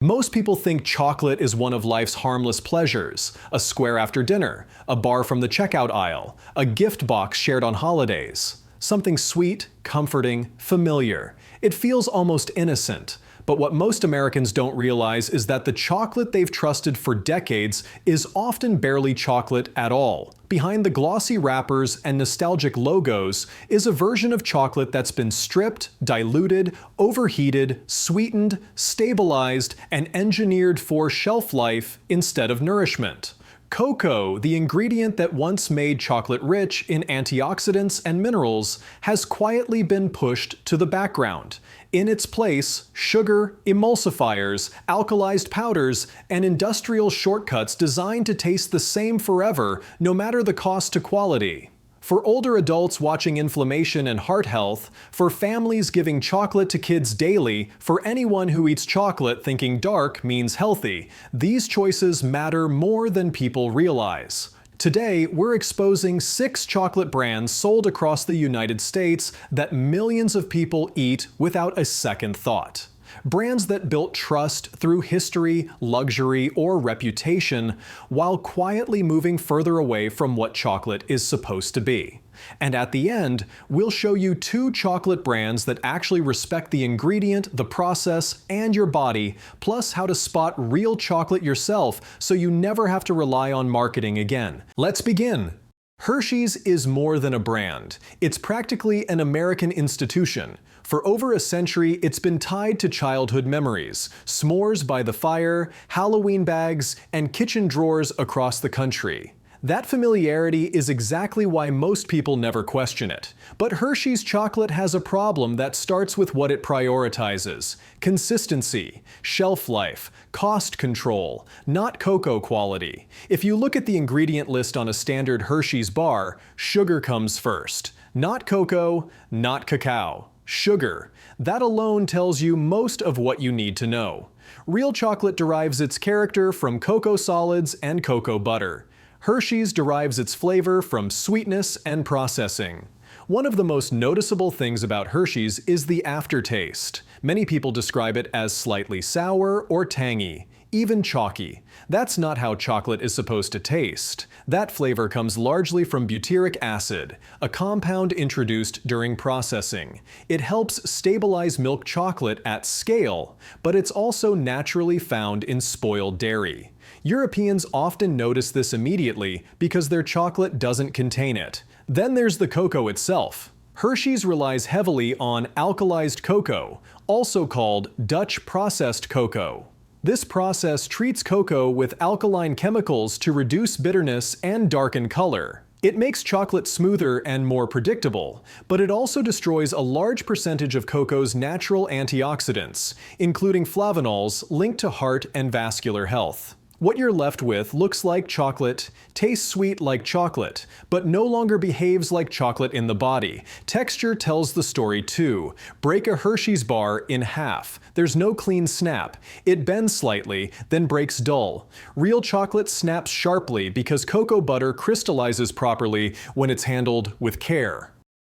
Most people think chocolate is one of life's harmless pleasures, a square after dinner, a bar from the checkout aisle, a gift box shared on holidays. Something sweet, comforting, familiar. It feels almost innocent. But what most Americans don't realize is that the chocolate they've trusted for decades is often barely chocolate at all. Behind the glossy wrappers and nostalgic logos is a version of chocolate that's been stripped, diluted, overheated, sweetened, stabilized, and engineered for shelf life instead of nourishment. Cocoa, the ingredient that once made chocolate rich in antioxidants and minerals, has quietly been pushed to the background. In its place, sugar, emulsifiers, alkalized powders, and industrial shortcuts designed to taste the same forever, no matter the cost to quality. For older adults watching inflammation and heart health, for families giving chocolate to kids daily, for anyone who eats chocolate thinking dark means healthy, these choices matter more than people realize. Today, we're exposing 6 chocolate brands sold across the United States that millions of people eat without a second thought. Brands that built trust through history, luxury, or reputation, while quietly moving further away from what chocolate is supposed to be. And at the end, we'll show you 2 chocolate brands that actually respect the ingredient, the process, and your body, plus how to spot real chocolate yourself so you never have to rely on marketing again. Let's begin. Hershey's is more than a brand. It's practically an American institution. For over a century, it's been tied to childhood memories, s'mores by the fire, Halloween bags, and kitchen drawers across the country. That familiarity is exactly why most people never question it. But Hershey's chocolate has a problem that starts with what it prioritizes: consistency, shelf life, cost control, not cocoa quality. If you look at the ingredient list on a standard Hershey's bar, sugar comes first. Not cocoa, not cacao. Sugar. That alone tells you most of what you need to know. Real chocolate derives its character from cocoa solids and cocoa butter. Hershey's derives its flavor from sweetness and processing. One of the most noticeable things about Hershey's is the aftertaste. Many people describe it as slightly sour or tangy, even chalky. That's not how chocolate is supposed to taste. That flavor comes largely from butyric acid, a compound introduced during processing. It helps stabilize milk chocolate at scale, but it's also naturally found in spoiled dairy. Europeans often notice this immediately because their chocolate doesn't contain it. Then there's the cocoa itself. Hershey's relies heavily on alkalized cocoa, also called Dutch processed cocoa. This process treats cocoa with alkaline chemicals to reduce bitterness and darken color. It makes chocolate smoother and more predictable, but it also destroys a large percentage of cocoa's natural antioxidants, including flavonols linked to heart and vascular health. What you're left with looks like chocolate, tastes sweet like chocolate, but no longer behaves like chocolate in the body. Texture tells the story too. Break a Hershey's bar in half. There's no clean snap. It bends slightly, then breaks dull. Real chocolate snaps sharply because cocoa butter crystallizes properly when it's handled with care.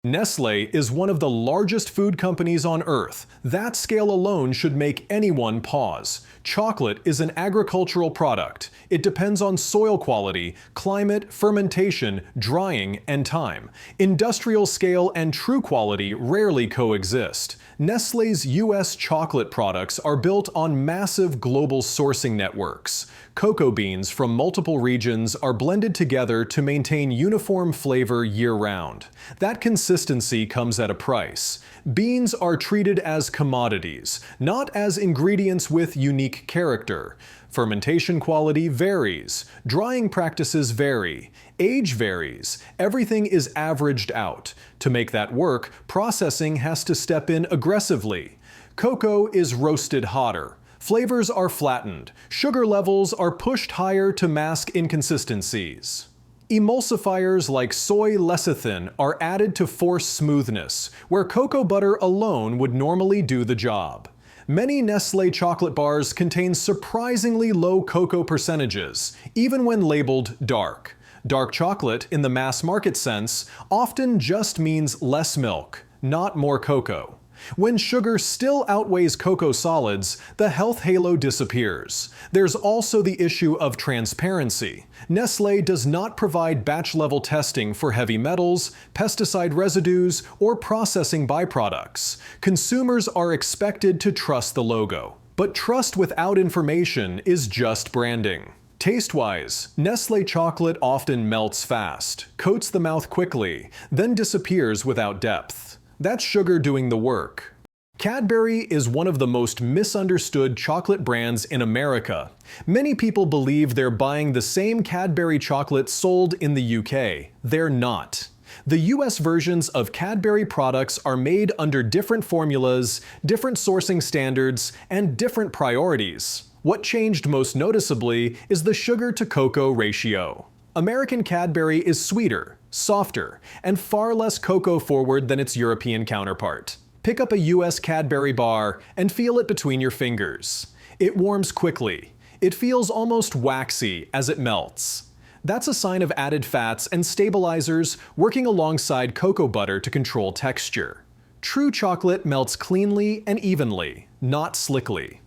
Nestle is one of the largest food companies on Earth. That scale alone should make anyone pause. Chocolate is an agricultural product. It depends on soil quality, climate, fermentation, drying, and time. Industrial scale and true quality rarely coexist. Nestle's U.S. chocolate products are built on massive global sourcing networks. Cocoa beans from multiple regions are blended together to maintain uniform flavor year-round. That consistency comes at a price. Beans are treated as commodities, not as ingredients with unique character. Fermentation quality varies. Drying practices vary. Age varies. Everything is averaged out. To make that work, processing has to step in aggressively. Cocoa is roasted hotter. Flavors are flattened. Sugar levels are pushed higher to mask inconsistencies. Emulsifiers like soy lecithin are added to force smoothness, where cocoa butter alone would normally do the job. Many Nestle chocolate bars contain surprisingly low cocoa percentages, even when labeled dark. Dark chocolate, in the mass market sense, often just means less milk, not more cocoa. When sugar still outweighs cocoa solids, the health halo disappears. There's also the issue of transparency. Nestle does not provide batch-level testing for heavy metals, pesticide residues, or processing byproducts. Consumers are expected to trust the logo. But trust without information is just branding. Taste-wise, Nestle chocolate often melts fast, coats the mouth quickly, then disappears without depth. That's sugar doing the work. Cadbury is one of the most misunderstood chocolate brands in America. Many people believe they're buying the same Cadbury chocolate sold in the UK. They're not. The US versions of Cadbury products are made under different formulas, different sourcing standards, and different priorities. What changed most noticeably is the sugar-to-cocoa ratio. American Cadbury is sweeter, softer, and far less cocoa-forward than its European counterpart. Pick up a US Cadbury bar and feel it between your fingers. It warms quickly. It feels almost waxy as it melts. That's a sign of added fats and stabilizers working alongside cocoa butter to control texture. True chocolate melts cleanly and evenly, not slickly.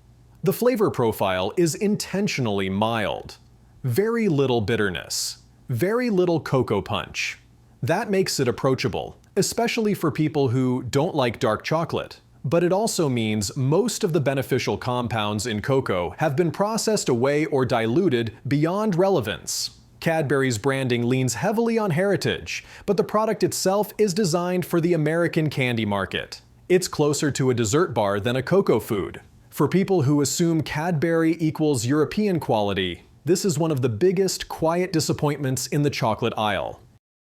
The flavor profile is intentionally mild. Very little bitterness. Very little cocoa punch. That makes it approachable, especially for people who don't like dark chocolate. But it also means most of the beneficial compounds in cocoa have been processed away or diluted beyond relevance. Cadbury's branding leans heavily on heritage, but the product itself is designed for the American candy market. It's closer to a dessert bar than a cocoa food. For people who assume Cadbury equals European quality, this is one of the biggest quiet disappointments in the chocolate aisle.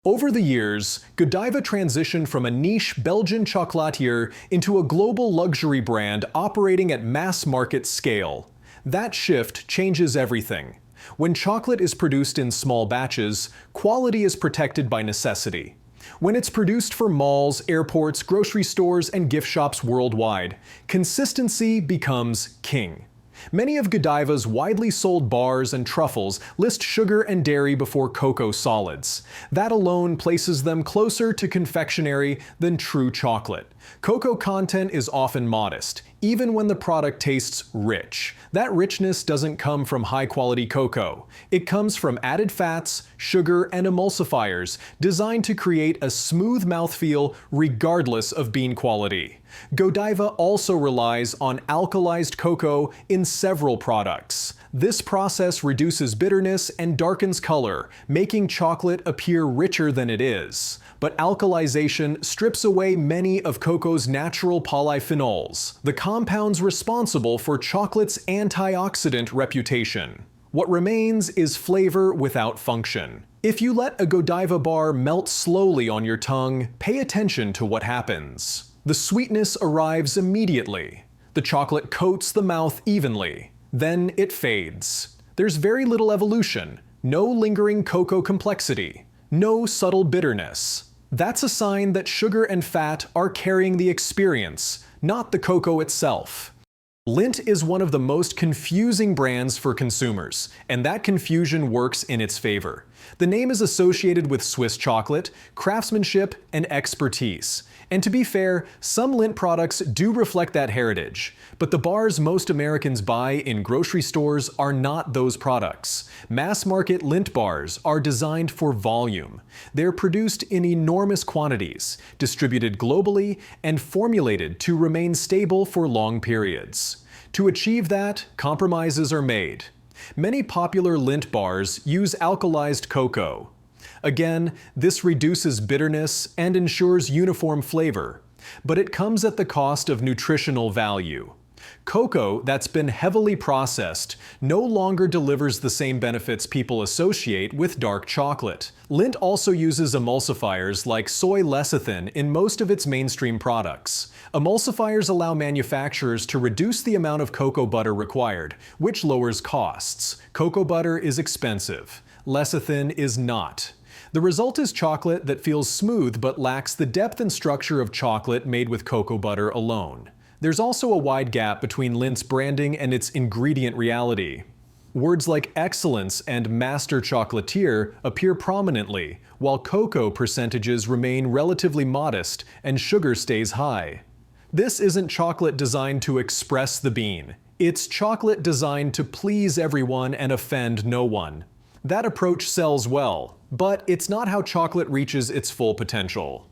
Over the years, Godiva transitioned from a niche Belgian chocolatier into a global luxury brand operating at mass market scale. That shift changes everything. When chocolate is produced in small batches, quality is protected by necessity. When it's produced for malls, airports, grocery stores, and gift shops worldwide, consistency becomes king. Many of Godiva's widely sold bars and truffles list sugar and dairy before cocoa solids. That alone places them closer to confectionery than true chocolate. Cocoa content is often modest, even when the product tastes rich. That richness doesn't come from high-quality cocoa. It comes from added fats, sugar, and emulsifiers designed to create a smooth mouthfeel regardless of bean quality. Godiva also relies on alkalized cocoa in several products. This process reduces bitterness and darkens color, making chocolate appear richer than it is. But alkalization strips away many of cocoa's natural polyphenols, the compounds responsible for chocolate's antioxidant reputation. What remains is flavor without function. If you let a Godiva bar melt slowly on your tongue, pay attention to what happens. The sweetness arrives immediately. The chocolate coats the mouth evenly. Then it fades. There's very little evolution, no lingering cocoa complexity, no subtle bitterness. That's a sign that sugar and fat are carrying the experience, not the cocoa itself. Lindt is one of the most confusing brands for consumers, and that confusion works in its favor. The name is associated with Swiss chocolate, craftsmanship, and expertise. And to be fair, some Lindt products do reflect that heritage, but the bars most Americans buy in grocery stores are not those products. Mass-market Lindt bars are designed for volume. They're produced in enormous quantities, distributed globally, and formulated to remain stable for long periods. To achieve that, compromises are made. Many popular Lindt bars use alkalized cocoa. Again, this reduces bitterness and ensures uniform flavor, but it comes at the cost of nutritional value. Cocoa that's been heavily processed no longer delivers the same benefits people associate with dark chocolate. Lindt also uses emulsifiers like soy lecithin in most of its mainstream products. Emulsifiers allow manufacturers to reduce the amount of cocoa butter required, which lowers costs. Cocoa butter is expensive. Lecithin is not. The result is chocolate that feels smooth but lacks the depth and structure of chocolate made with cocoa butter alone. There's also a wide gap between Lindt's branding and its ingredient reality. Words like excellence and master chocolatier appear prominently, while cocoa percentages remain relatively modest and sugar stays high. This isn't chocolate designed to express the bean. It's chocolate designed to please everyone and offend no one. That approach sells well, but it's not how chocolate reaches its full potential.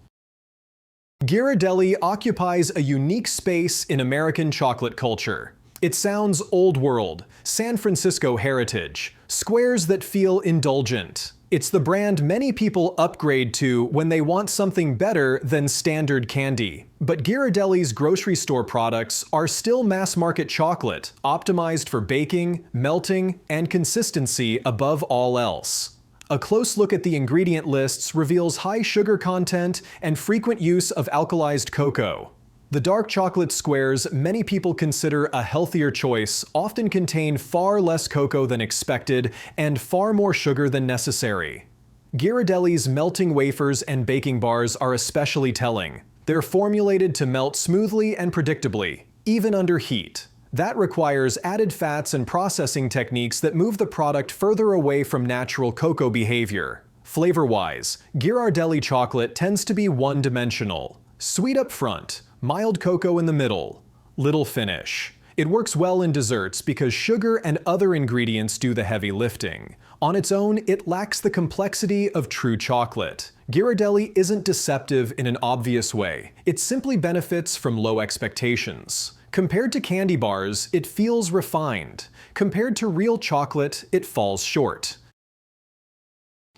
Ghirardelli occupies a unique space in American chocolate culture. It sounds old world, San Francisco heritage, squares that feel indulgent. It's the brand many people upgrade to when they want something better than standard candy. But Ghirardelli's grocery store products are still mass-market chocolate, optimized for baking, melting, and consistency above all else. A close look at the ingredient lists reveals high sugar content and frequent use of alkalized cocoa. The dark chocolate squares many people consider a healthier choice often contain far less cocoa than expected and far more sugar than necessary. Ghirardelli's melting wafers and baking bars are especially telling. They're formulated to melt smoothly and predictably, even under heat. That requires added fats and processing techniques that move the product further away from natural cocoa behavior. Flavor-wise, Ghirardelli chocolate tends to be one-dimensional. Sweet up front, mild cocoa in the middle, little finish. It works well in desserts because sugar and other ingredients do the heavy lifting. On its own, it lacks the complexity of true chocolate. Ghirardelli isn't deceptive in an obvious way. It simply benefits from low expectations. Compared to candy bars, it feels refined. Compared to real chocolate, it falls short.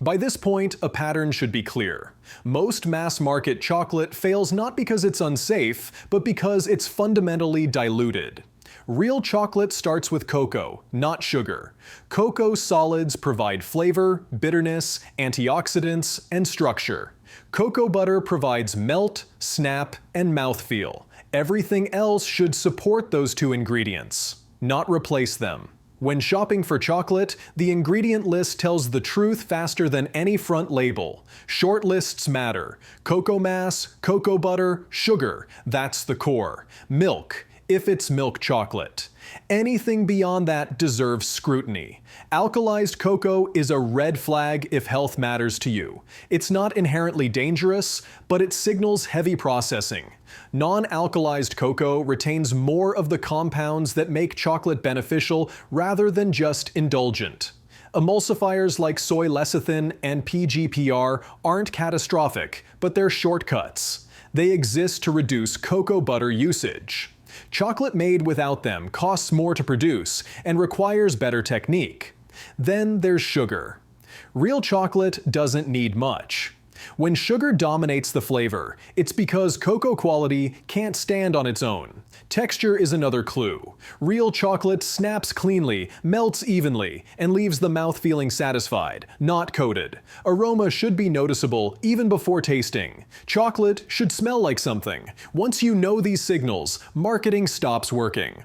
By this point, a pattern should be clear. Most mass-market chocolate fails not because it's unsafe, but because it's fundamentally diluted. Real chocolate starts with cocoa, not sugar. Cocoa solids provide flavor, bitterness, antioxidants, and structure. Cocoa butter provides melt, snap, and mouthfeel. Everything else should support those two ingredients, not replace them. When shopping for chocolate, the ingredient list tells the truth faster than any front label. Short lists matter. Cocoa mass, cocoa butter, sugar, that's the core. Milk, if it's milk chocolate. Anything beyond that deserves scrutiny. Alkalized cocoa is a red flag if health matters to you. It's not inherently dangerous, but it signals heavy processing. Non-alkalized cocoa retains more of the compounds that make chocolate beneficial rather than just indulgent. Emulsifiers like soy lecithin and PGPR aren't catastrophic, but they're shortcuts. They exist to reduce cocoa butter usage. Chocolate made without them costs more to produce and requires better technique. Then there's sugar. Real chocolate doesn't need much. When sugar dominates the flavor, it's because cocoa quality can't stand on its own. Texture is another clue. Real chocolate snaps cleanly, melts evenly, and leaves the mouth feeling satisfied, not coated. Aroma should be noticeable even before tasting. Chocolate should smell like something. Once you know these signals, marketing stops working.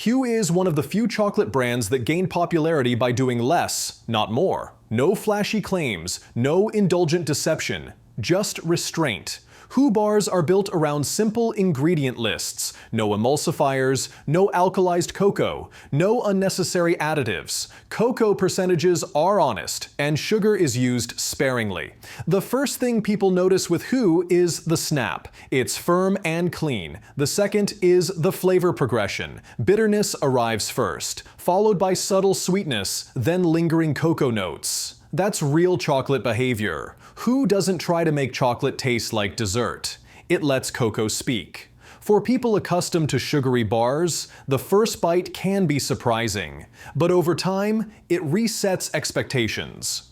Hu is one of the few chocolate brands that gain popularity by doing less, not more. No flashy claims, no indulgent deception, just restraint. Hu bars are built around simple ingredient lists. No emulsifiers, no alkalized cocoa, no unnecessary additives. Cocoa percentages are honest, and sugar is used sparingly. The first thing people notice with Hu is the snap. It's firm and clean. The second is the flavor progression. Bitterness arrives first, followed by subtle sweetness, then lingering cocoa notes. That's real chocolate behavior. Hu doesn't try to make chocolate taste like dessert. It lets cocoa speak. For people accustomed to sugary bars, the first bite can be surprising, but over time, it resets expectations.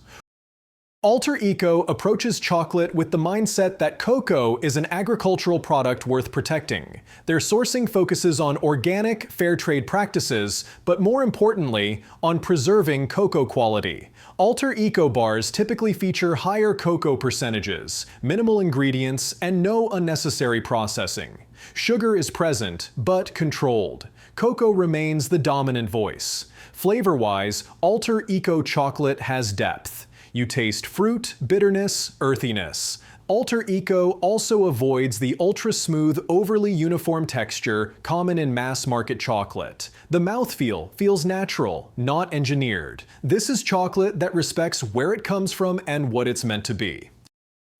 Alter Eco approaches chocolate with the mindset that cocoa is an agricultural product worth protecting. Their sourcing focuses on organic, fair trade practices, but more importantly, on preserving cocoa quality. Alter Eco bars typically feature higher cocoa percentages, minimal ingredients, and no unnecessary processing. Sugar is present, but controlled. Cocoa remains the dominant voice. Flavor-wise, Alter Eco chocolate has depth. You taste fruit, bitterness, earthiness. Alter Eco also avoids the ultra-smooth, overly uniform texture common in mass-market chocolate. The mouthfeel feels natural, not engineered. This is chocolate that respects where it comes from and what it's meant to be.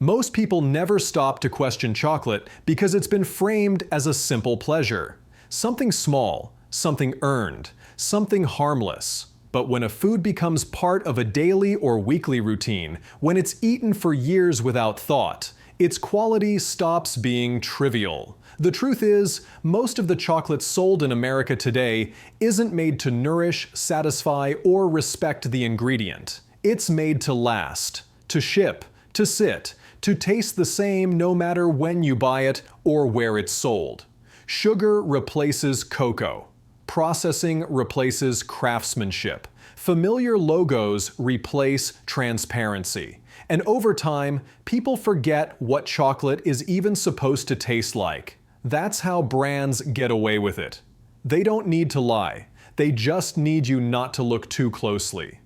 Most people never stop to question chocolate because it's been framed as a simple pleasure. Something small, something earned, something harmless. But when a food becomes part of a daily or weekly routine, when it's eaten for years without thought, its quality stops being trivial. The truth is, most of the chocolate sold in America today isn't made to nourish, satisfy, or respect the ingredient. It's made to last, to ship, to sit, to taste the same no matter when you buy it or where it's sold. Sugar replaces cocoa. Processing replaces craftsmanship. Familiar logos replace transparency. And over time, people forget what chocolate is even supposed to taste like. That's how brands get away with it. They don't need to lie. They just need you not to look too closely.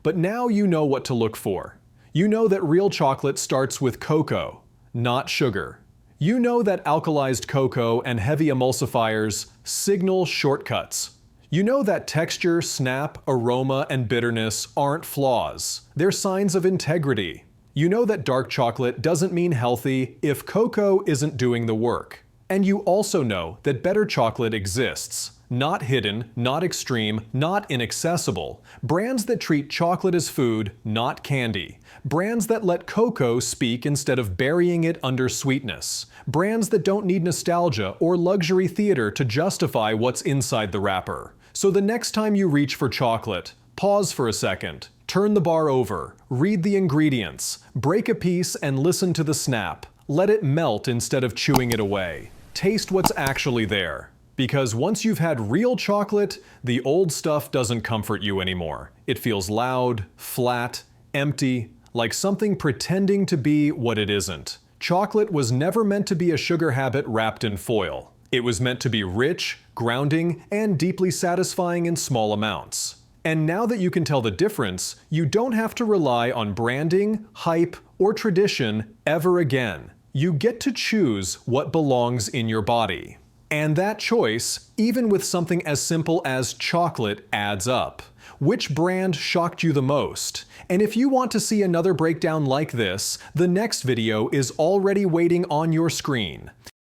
But now you know what to look for. You know that real chocolate starts with cocoa, not sugar. You know that alkalized cocoa and heavy emulsifiers signal shortcuts. You know that texture, snap, aroma, and bitterness aren't flaws. They're signs of integrity. You know that dark chocolate doesn't mean healthy if cocoa isn't doing the work. And you also know that better chocolate exists. Not hidden, not extreme, not inaccessible. Brands that treat chocolate as food, not candy. Brands that let cocoa speak instead of burying it under sweetness. Brands that don't need nostalgia or luxury theater to justify what's inside the wrapper. So the next time you reach for chocolate, pause for a second, turn the bar over, read the ingredients, break a piece and listen to the snap. Let it melt instead of chewing it away. Taste what's actually there. Because once you've had real chocolate, the old stuff doesn't comfort you anymore. It feels loud, flat, empty, like something pretending to be what it isn't. Chocolate was never meant to be a sugar habit wrapped in foil. It was meant to be rich, grounding, and deeply satisfying in small amounts. And now that you can tell the difference, you don't have to rely on branding, hype, or tradition ever again. You get to choose what belongs in your body. And that choice, even with something as simple as chocolate, adds up. Which brand shocked you the most? And if you want to see another breakdown like this, the next video is already waiting on your screen.